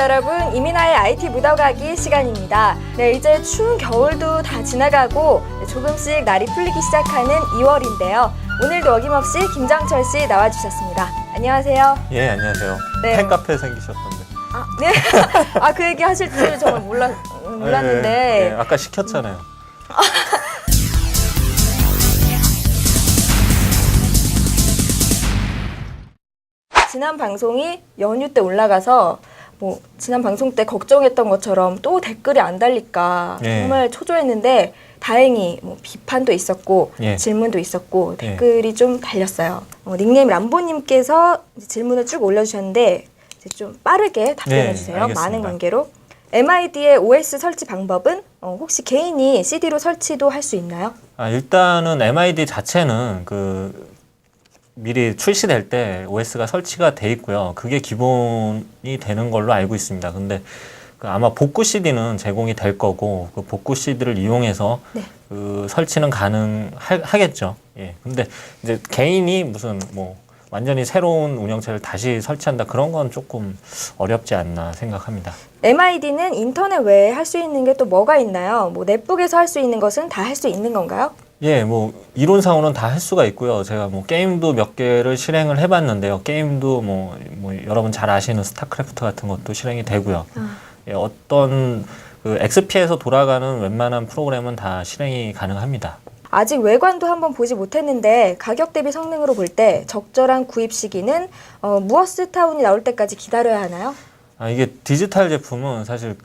안녕하세요 여러분, 이민아의 IT 묻어가기 시간입니다. 네, 이제 추운 겨울도 다 지나가고 조금씩 날이 풀리기 시작하는 2월인데요. 오늘도 어김없이 김장철 씨 나와주셨습니다. 안녕하세요. 예, 안녕하세요. 네. 팬카페 생기셨던데. 아, 네. 아, 그 얘기 하실 줄 정말 몰랐는데. 네, 아까 시켰잖아요. 지난 방송이 연휴 때 올라가서 지난 방송 때 걱정했던 것처럼 또 댓글이 안 달릴까 예. 정말 초조했는데 다행히 비판도 있었고 예. 질문도 있었고 댓글이 좀 달렸어요. 닉네임 람보님께서 질문을 쭉 올려주셨는데 이제 좀 빠르게 답변해 주세요. 알겠습니다. 많은 관계로. MID의 OS 설치 방법은 혹시 개인이 CD로 설치도 할 수 있나요? 일단은 MID 자체는 미리 출시될 때 OS가 설치가 돼 있고요. 그게 기본이 되는 걸로 알고 있습니다. 근데 아마 복구 CD는 제공이 될 거고 그 복구 CD를 이용해서 네. 설치는 가능하겠죠. 예. 근데 이제 개인이 무슨 완전히 새로운 운영체를 다시 설치한다 그런 건 조금 어렵지 않나 생각합니다. MID는 인터넷 외에 할 수 있는 게 또 뭐가 있나요? 넷북에서 할 수 있는 것은 다 할 수 있는 건가요? 예, 이론상으로는 다 할 수가 있고요. 제가 게임도 몇 개를 실행을 해봤는데요. 게임도 여러분 잘 아시는 스타크래프트 같은 것도 실행이 되고요. 예, 어떤 XP에서 돌아가는 웬만한 프로그램은 다 실행이 가능합니다. 아직 외관도 한번 보지 못했는데 가격 대비 성능으로 볼 때 적절한 구입 시기는 무어스 타운이 나올 때까지 기다려야 하나요? 이게 디지털 제품은 사실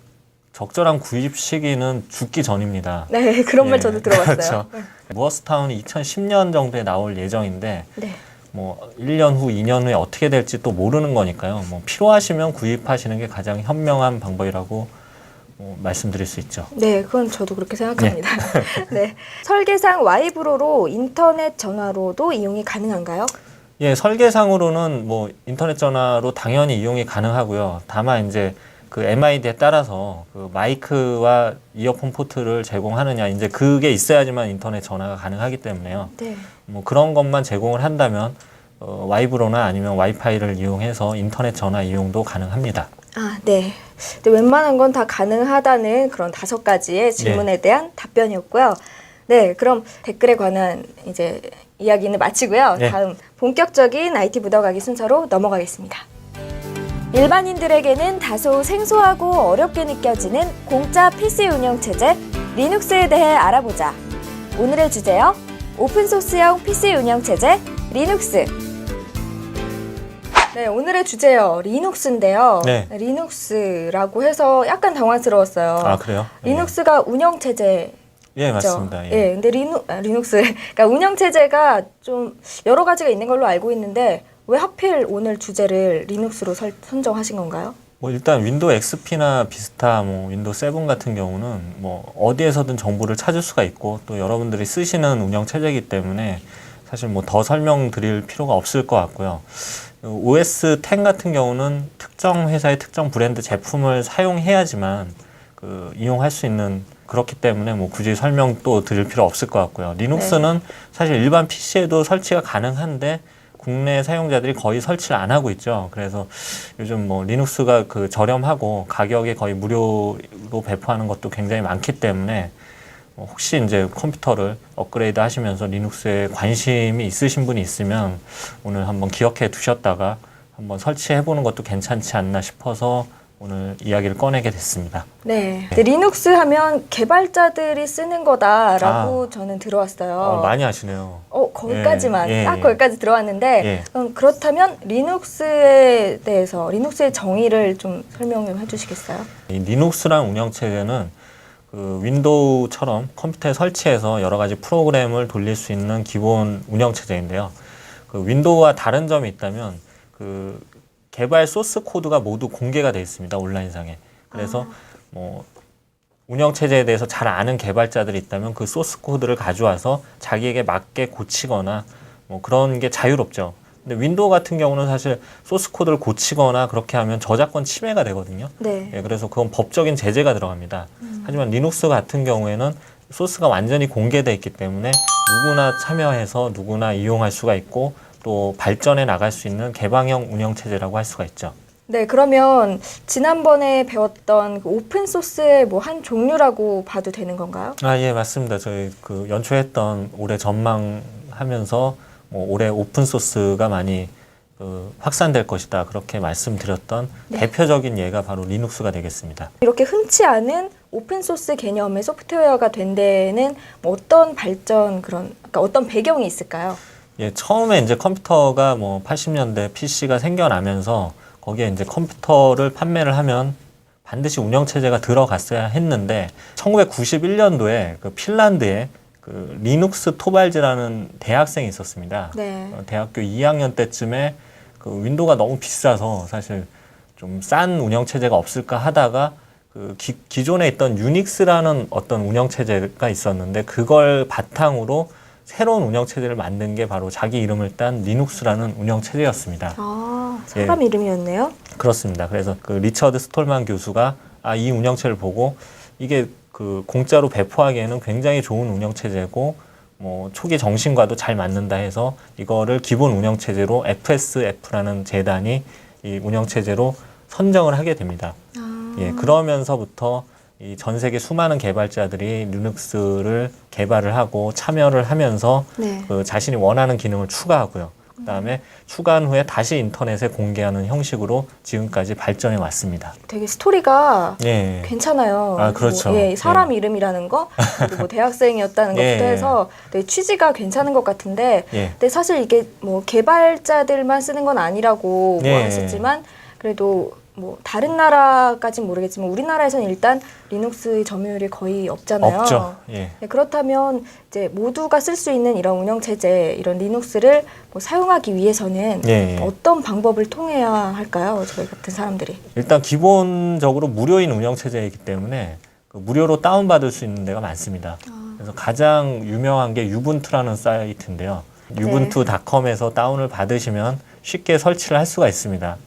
적절한 구입 시기는 죽기 전입니다. 네, 그런 말 저도 들어봤어요. 그렇죠. 무어스타운이 2010년 정도에 나올 예정인데 네. 1년 후, 2년 후에 어떻게 될지 또 모르는 거니까요. 필요하시면 구입하시는 게 가장 현명한 방법이라고 말씀드릴 수 있죠. 네, 그건 저도 그렇게 생각합니다. 네. 설계상 Y브로로 인터넷 전화로도 이용이 가능한가요? 예, 설계상으로는 인터넷 전화로 당연히 이용이 가능하고요. 다만 이제 MID에 따라서 마이크와 이어폰 포트를 제공하느냐, 이제 그게 있어야지만 인터넷 전화가 가능하기 때문에요. 네. 그런 것만 제공을 한다면 와이브로나 아니면 와이파이를 이용해서 인터넷 전화 이용도 가능합니다. 아, 네. 근데 웬만한 건 다 가능하다는 그런 5가지의 질문에 대한 답변이었고요. 네, 그럼 댓글에 관한 이제 이야기는 마치고요. 네. 다음 본격적인 IT 묻어가기 순서로 넘어가겠습니다. 일반인들에게는 다소 생소하고 어렵게 느껴지는 공짜 PC 운영체제 리눅스에 대해 알아보자. 오늘의 주제요. 오픈소스형 PC 운영체제 리눅스. 네, 오늘의 주제요. 리눅스인데요. 네. 리눅스라고 해서 약간 당황스러웠어요. 아, 그래요? 리눅스가 운영체제. 예, 맞습니다. 예. 예, 근데 리눅스, 그러니까 운영체제가 좀 여러 가지가 있는 걸로 알고 있는데 왜 하필 오늘 주제를 리눅스로 선정하신 건가요? 일단 윈도우 XP나 비스타, 윈도우 7 같은 경우는 어디에서든 정보를 찾을 수가 있고 또 여러분들이 쓰시는 운영 체제이기 때문에 사실 더 설명드릴 필요가 없을 것 같고요. OS X 같은 경우는 특정 회사의 특정 브랜드 제품을 사용해야지만 이용할 수 있는 그렇기 때문에 굳이 설명 또 드릴 필요 없을 것 같고요. 리눅스는 사실 일반 PC에도 설치가 가능한데 국내 사용자들이 거의 설치를 안 하고 있죠. 그래서 요즘 리눅스가 저렴하고 가격이 거의 무료로 배포하는 것도 굉장히 많기 때문에 혹시 이제 컴퓨터를 업그레이드 하시면서 리눅스에 관심이 있으신 분이 있으면 오늘 한번 기억해 두셨다가 한번 설치해 보는 것도 괜찮지 않나 싶어서 오늘 이야기를 꺼내게 됐습니다. 네. 리눅스 하면 개발자들이 쓰는 거다라고 저는 들어왔어요. 많이 아시네요. 거기까지만. 예, 딱 예. 거기까지 들어왔는데 그렇다면 리눅스에 대해서 리눅스의 정의를 좀 설명 좀 해주시겠어요? 이 리눅스란 운영체제는 윈도우처럼 컴퓨터에 설치해서 여러 가지 프로그램을 돌릴 수 있는 기본 운영체제인데요. 윈도우와 다른 점이 있다면 개발 소스 코드가 모두 공개가 되어 있습니다. 온라인상에. 그래서 운영체제에 대해서 잘 아는 개발자들이 있다면 그 소스 코드를 가져와서 자기에게 맞게 고치거나 그런 게 자유롭죠. 근데 윈도우 같은 경우는 사실 소스 코드를 고치거나 그렇게 하면 저작권 침해가 되거든요. 네. 예, 그래서 그건 법적인 제재가 들어갑니다. 하지만 리눅스 같은 경우에는 소스가 완전히 공개되어 있기 때문에 누구나 참여해서 누구나 이용할 수가 있고 또 발전해 나갈 수 있는 개방형 운영체제라고 할 수가 있죠. 네, 그러면 지난번에 배웠던 그 오픈 소스의 뭐 한 종류라고 봐도 되는 건가요? 아, 예, 맞습니다. 저희 그 연초했던 올해 전망하면서 뭐 올해 오픈 소스가 많이 확산될 것이다. 그렇게 말씀드렸던 네. 대표적인 예가 바로 리눅스가 되겠습니다. 이렇게 흔치 않은 오픈 소스 개념의 소프트웨어가 된 데에는 뭐 어떤 발전 그러니까 어떤 배경이 있을까요? 예, 처음에 이제 컴퓨터가 뭐 80년대 PC가 생겨나면서 거기에 이제 컴퓨터를 판매를 하면 반드시 운영체제가 들어갔어야 했는데 1991년도에 그 핀란드에 그 리눅스 토발즈라는 대학생이 있었습니다. 네. 대학교 2학년 때쯤에 그 윈도우가 너무 비싸서 사실 좀 싼 운영체제가 없을까 하다가 그 기존에 있던 유닉스라는 어떤 운영체제가 있었는데 그걸 바탕으로 새로운 운영체제를 만든 게 바로 자기 이름을 딴 리눅스라는 운영체제였습니다. 아, 사람 이름이었네요. 그렇습니다. 그래서 그 리처드 스톨만 교수가 이 운영체를 보고 이게 그 공짜로 배포하기에는 굉장히 좋은 운영체제고 뭐 초기 정신과도 잘 맞는다 해서 이거를 기본 운영체제로 FSF라는 재단이 이 운영체제로 선정을 하게 됩니다. 예, 그러면서부터 이 전 세계 수많은 개발자들이 리눅스를 개발을 하고 참여를 하면서 네. 그 자신이 원하는 기능을 추가하고요. 그다음에 추가한 후에 다시 인터넷에 공개하는 형식으로 지금까지 발전해 왔습니다. 되게 스토리가 예. 괜찮아요. 아, 그렇죠. 뭐, 예, 사람 이름이라는 거, 그리고 뭐 대학생이었다는 예. 것부터 해서 되게 취지가 괜찮은 것 같은데, 예. 근데 사실 이게 뭐 개발자들만 쓰는 건 아니라고 뭐 예. 하셨지만, 그래도 뭐 다른 나라까진 모르겠지만 우리나라에서는 일단 리눅스의 점유율이 거의 없잖아요. 없죠. 예. 네, 그렇다면 이제 모두가 쓸 수 있는 이런 운영 체제, 이런 리눅스를 뭐 사용하기 위해서는 예. 어떤 방법을 통해야 할까요? 저희 같은 사람들이. 일단 기본적으로 무료인 운영체제이기 때문에 그 무료로 다운받을 수 있는 데가 많습니다. 그래서 가장 유명한 게 유분투라는 사이트인데요. 유분투.com에서 다운을 받으시면 쉽게 설치를 할 수가 있습니다.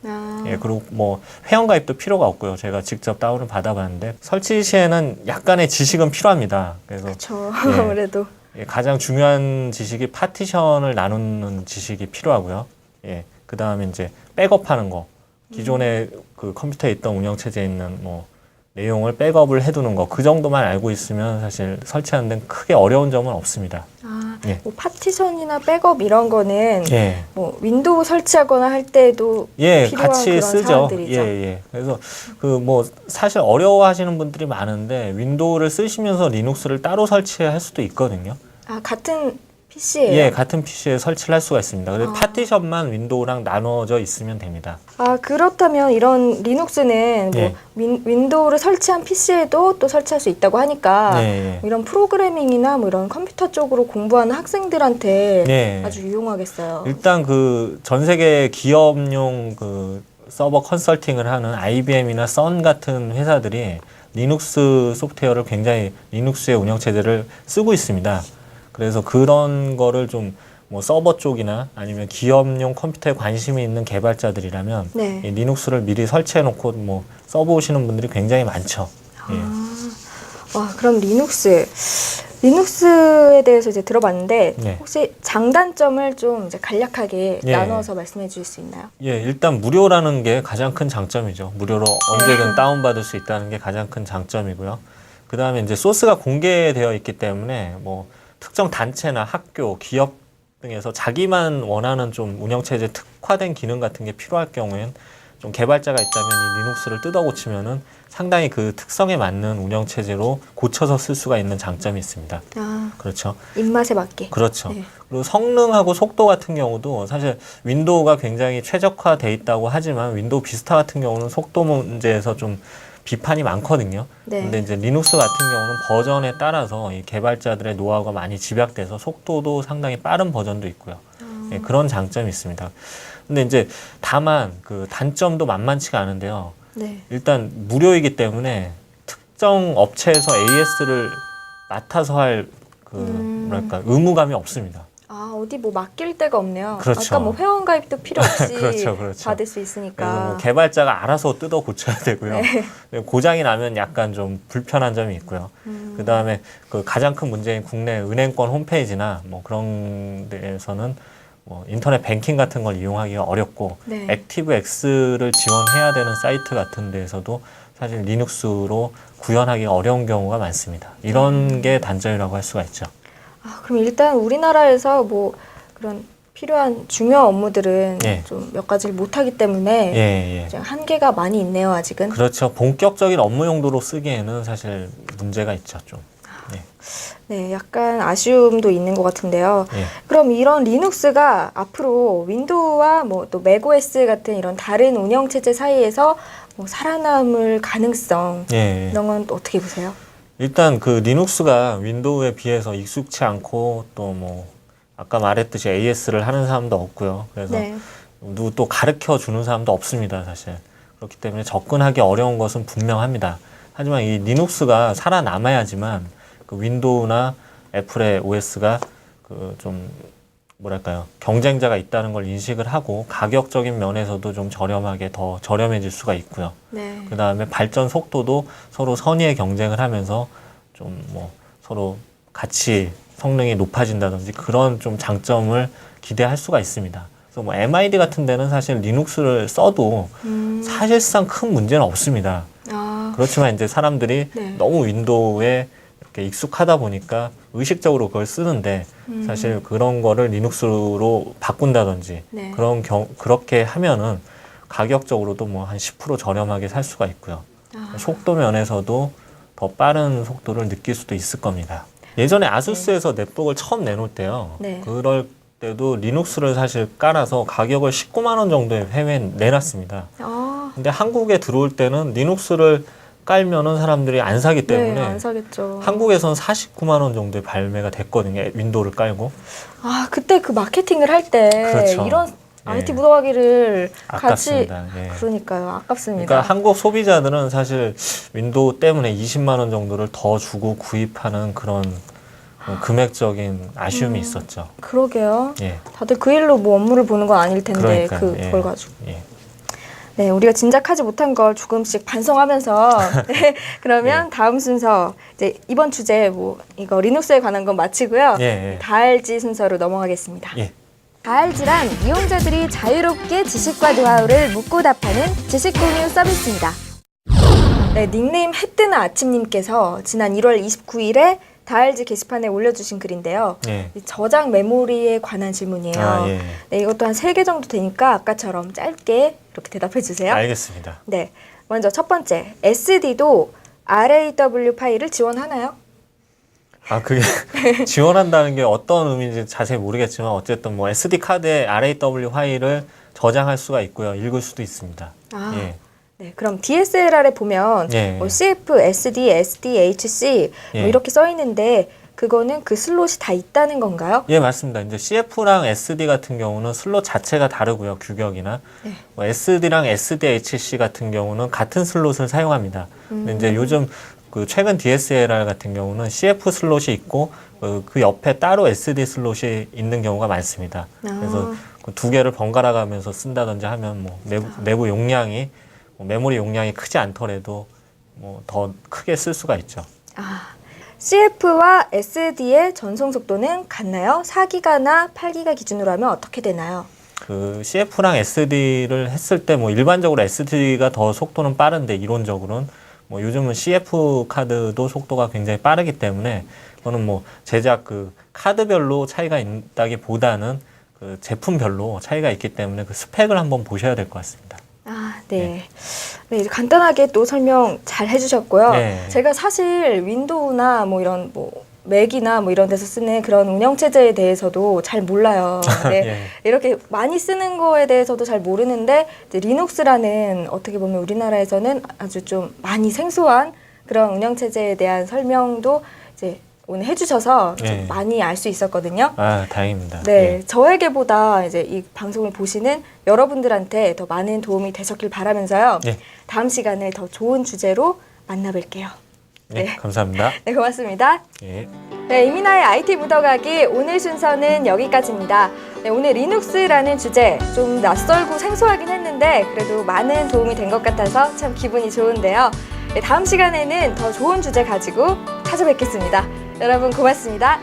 예, 그리고 뭐 회원가입도 필요가 없고요. 제가 직접 다운을 받아봤는데 설치 시에는 약간의 지식은 필요합니다. 그래서 그렇죠. 예. 아무래도. 예, 가장 중요한 지식이 파티션을 나누는 지식이 필요하고요. 예, 그 다음에 이제 백업하는 거. 기존에 그 컴퓨터에 있던 운영체제에 있는 뭐 내용을 백업을 해두는 거. 그 정도만 알고 있으면 사실 설치하는 데는 크게 어려운 점은 없습니다. 아, 예. 뭐 파티션이나 백업 이런 거는 예. 뭐 윈도우 설치하거나 할 때도 예, 필요한 같이 그런 쓰죠. 사항들이죠. 예, 예. 그래서 그 뭐 사실 어려워하시는 분들이 많은데 윈도우를 쓰시면서 리눅스를 따로 설치할 수도 있거든요. 아, 같은 PC예요? 예, 같은 PC에 설치를 할 수가 있습니다. 근데 아. 파티션만 윈도우랑 나눠져 있으면 됩니다. 아, 그렇다면 이런 리눅스는 뭐 예. 윈도우를 설치한 PC에도 또 설치할 수 있다고 하니까 예, 예. 이런 프로그래밍이나 뭐 이런 컴퓨터 쪽으로 공부하는 학생들한테 예. 아주 유용하겠어요. 일단 그 전 세계 기업용 그 서버 컨설팅을 하는 IBM이나 선 같은 회사들이 리눅스 소프트웨어를 굉장히 리눅스의 운영체제를 쓰고 있습니다. 그래서 그런 거를 좀 뭐 서버 쪽이나 아니면 기업용 컴퓨터에 관심이 있는 개발자들이라면 네. 이 리눅스를 미리 설치해 놓고 뭐 써보시는 분들이 굉장히 많죠. 예. 와, 그럼 리눅스에 대해서 이제 들어봤는데 네. 혹시 장단점을 좀 이제 간략하게 예. 나눠서 말씀해 주실 수 있나요? 예, 일단 무료라는 게 가장 큰 장점이죠. 무료로 언제든 다운받을 수 있다는 게 가장 큰 장점이고요. 그 다음에 이제 소스가 공개되어 있기 때문에 뭐 특정 단체나 학교, 기업 등에서 자기만 원하는 좀 운영체제 특화된 기능 같은 게 필요할 경우엔 좀 개발자가 있다면 이 리눅스를 뜯어 고치면은 상당히 그 특성에 맞는 운영체제로 고쳐서 쓸 수가 있는 장점이 있습니다. 아, 그렇죠. 입맛에 맞게. 그렇죠. 네. 그리고 성능하고 속도 같은 경우도 사실 윈도우가 굉장히 최적화돼 있다고 하지만 윈도우 비스타 같은 경우는 속도 문제에서 좀 비판이 많거든요. 네. 근데 이제 리눅스 같은 경우는 버전에 따라서 이 개발자들의 노하우가 많이 집약돼서 속도도 상당히 빠른 버전도 있고요. 예, 그런 장점이 있습니다. 근데 이제 다만 그 단점도 만만치가 않은데요. 네. 일단 무료이기 때문에 특정 업체에서 AS를 맡아서 할 그 뭐랄까 의무감이 없습니다. 아, 어디 뭐 맡길 데가 없네요. 그렇죠. 아까 뭐 회원 가입도 필요 없이 그렇죠. 받을 수 그래서 있으니까. 뭐 개발자가 알아서 뜯어 고쳐야 되고요. 네. 고장이 나면 약간 좀 불편한 점이 있고요. 그 다음에 그 가장 큰 문제인 국내 은행권 홈페이지나 뭐 그런 데에서는 뭐 인터넷 뱅킹 같은 걸 이용하기가 어렵고 네. 액티브엑스를 지원해야 되는 사이트 같은 데에서도 사실 리눅스로 구현하기가 어려운 경우가 많습니다. 이런 게 단점이라고 할 수가 있죠. 아, 그럼 일단 우리나라에서 뭐 그런 필요한 중요한 업무들은 예. 좀 몇 가지를 못하기 때문에 예. 좀 한계가 많이 있네요, 아직은. 그렇죠. 본격적인 업무 용도로 쓰기에는 사실 문제가 있죠, 좀. 예. 네, 약간 아쉬움도 있는 것 같은데요. 예. 그럼 이런 리눅스가 앞으로 윈도우와 뭐 또 맥OS 같은 이런 다른 운영체제 사이에서 뭐 살아남을 가능성 예. 이런 건 또 어떻게 보세요? 일단 그 리눅스가 윈도우에 비해서 익숙치 않고 또 뭐 아까 말했듯이 AS를 하는 사람도 없고요. 그래서 네. 누구 또 가르쳐 주는 사람도 없습니다, 사실. 그렇기 때문에 접근하기 어려운 것은 분명합니다. 하지만 이 리눅스가 살아남아야지만 그 윈도우나 애플의 OS가 그 좀 뭐랄까요, 경쟁자가 있다는 걸 인식을 하고 가격적인 면에서도 좀 저렴하게 더 저렴해질 수가 있고요. 네. 그 다음에 발전 속도도 서로 선의의 경쟁을 하면서 좀 뭐 서로 같이 성능이 높아진다든지 그런 좀 장점을 기대할 수가 있습니다. 그래서 뭐 MID 같은 데는 사실 리눅스를 써도 사실상 큰 문제는 없습니다. 아, 그렇지만 이제 사람들이 네. 너무 윈도우에 이렇게 익숙하다 보니까 의식적으로 그걸 쓰는데 사실 그런 거를 리눅스로 바꾼다든지 네. 그렇게 하면은 가격적으로도 뭐 한 10% 저렴하게 살 수가 있고요. 아. 속도 면에서도 더 빠른 속도를 느낄 수도 있을 겁니다. 예전에 아수스에서 넷북을 처음 내놓을 때요. 네. 그럴 때도 리눅스를 사실 깔아서 가격을 19만 원 정도에 해외에 내놨습니다. 아, 근데 한국에 들어올 때는 리눅스를 깔면은 사람들이 안 사기 때문에 네, 안 사겠죠. 한국에선 49만 원 정도에 발매가 됐거든요. 윈도우를 깔고. 아, 그때 그 마케팅을 할 때 그렇죠. 이런 예. IT 묻어가기를 같이 아깝습니다. 예. 그러니까요. 아깝습니다. 그러니까 한국 소비자들은 사실 윈도우 때문에 20만 원 정도를 더 주고 구입하는 그런 금액적인 아쉬움이 있었죠. 그러게요. 예. 다들 그 일로 뭐 업무를 보는 건 아닐 텐데 그러니까요. 그걸 예. 가지고. 예. 네, 우리가 진작하지 못한 걸 조금씩 반성하면서 네, 그러면 다음 순서 이제 이번 주제 뭐 이거 리눅스에 관한 건 마치고요. 예. 다알지 순서로 넘어가겠습니다. 예. 다알지란 이용자들이 자유롭게 지식과 노하우를 묻고 답하는 지식 공유 서비스입니다. 네, 닉네임 해뜨는 아침님께서 지난 1월 29일에 다알지 게시판에 올려주신 글인데요. 예. 이 저장 메모리에 관한 질문이에요. 아, 예. 네, 이것도 한 3개 정도 되니까 아까처럼 짧게 이렇게 대답해 주세요. 알겠습니다. 네, 먼저 첫 번째, SD도 RAW 파일을 지원하나요? 아, 그게 지원한다는 게 어떤 의미인지 자세히 모르겠지만 어쨌든 뭐 SD 카드에 RAW 파일을 저장할 수가 있고요. 읽을 수도 있습니다. 아, 예. 네, 그럼 DSLR에 보면 예. 뭐 CF, SD, SDHC 예. 뭐 이렇게 써 있는데 그거는 그 슬롯이 다 있다는 건가요? 예, 맞습니다. 이제 CF랑 SD 같은 경우는 슬롯 자체가 다르고요. 규격이나. 네. 뭐 SD랑 SDHC 같은 경우는 같은 슬롯을 사용합니다. 근데 이제 요즘 그 최근 DSLR 같은 경우는 CF 슬롯이 있고 그 옆에 따로 SD 슬롯이 있는 경우가 많습니다. 그래서 그 두 개를 번갈아 가면서 쓴다든지 하면 뭐 내부 용량이 뭐 메모리 용량이 크지 않더라도 뭐 더 크게 쓸 수가 있죠. 아, CF와 SD의 전송 속도는 같나요? 4기가나 8기가 기준으로 하면 어떻게 되나요? 그 CF랑 SD를 했을 때 뭐 일반적으로 SD가 더 속도는 빠른데 이론적으로는 뭐 요즘은 CF 카드도 속도가 굉장히 빠르기 때문에 그거는 뭐 제작 그 카드별로 차이가 있다기보다는 그 제품별로 차이가 있기 때문에 그 스펙을 한번 보셔야 될 것 같습니다. 아, 네. 네, 이제 간단하게 또 설명 잘 해주셨고요. 네. 제가 사실 윈도우나 뭐 이런 뭐 맥이나 뭐 이런 데서 쓰는 그런 운영체제에 대해서도 잘 몰라요. 네. 예. 이렇게 많이 쓰는 거에 대해서도 잘 모르는데 이제 리눅스라는 어떻게 보면 우리나라에서는 아주 좀 많이 생소한 그런 운영체제에 대한 설명도 이제 오늘 해주셔서 좀 예. 많이 알 수 있었거든요. 아, 다행입니다. 네, 예. 저에게보다 이제 이 방송을 보시는 여러분들한테 더 많은 도움이 되셨길 바라면서요. 예. 다음 시간에 더 좋은 주제로 만나뵐게요. 네, 네. 감사합니다. 네, 고맙습니다. 예. 네, 이민아의 IT 묻어가기 오늘 순서는 여기까지입니다. 네, 오늘 리눅스라는 주제 좀 낯설고 생소하긴 했는데 그래도 많은 도움이 된 것 같아서 참 기분이 좋은데요. 네, 다음 시간에는 더 좋은 주제 가지고 찾아뵙겠습니다. 여러분 고맙습니다.